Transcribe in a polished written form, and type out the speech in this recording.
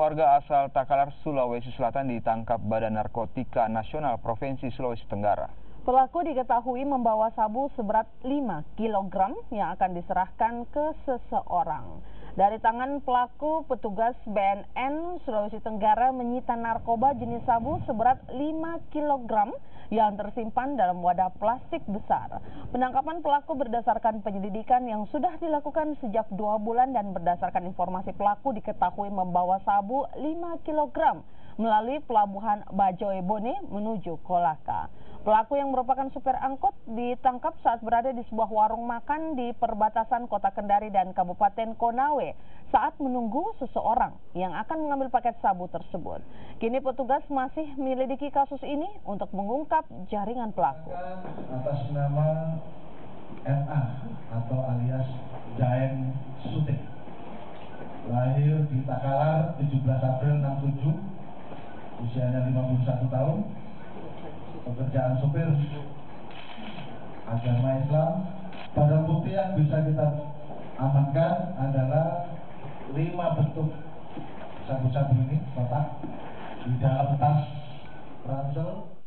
warga asal Takalar, Sulawesi Selatan ditangkap Badan Narkotika Nasional Provinsi Sulawesi Tenggara. Pelaku diketahui membawa sabu seberat 5 kg yang akan diserahkan ke seseorang. Dari tangan pelaku, petugas BNN Sulawesi Tenggara menyita narkoba jenis sabu seberat 5 kg yang tersimpan dalam wadah plastik besar. Penangkapan pelaku berdasarkan penyelidikan yang sudah dilakukan sejak 2 bulan dan berdasarkan informasi pelaku diketahui membawa sabu 5 kg melalui pelabuhan Bajoe Bone menuju Kolaka. Pelaku yang merupakan supir angkot ditangkap saat berada di sebuah warung makan di perbatasan Kota Kendari dan Kabupaten Konawe saat menunggu seseorang yang akan mengambil paket sabu tersebut. Kini petugas masih menyelidiki kasus ini untuk mengungkap jaringan pelaku. Atas nama MA atau alias Jaeng Sutik, lahir di Takalar 17 April 67, usianya 51 tahun, pekerjaan supir, agama Islam. Barang bukti yang bisa kita amankan adalah 5 bentuk sabu-sabu ini kotak di dalam tas ransel.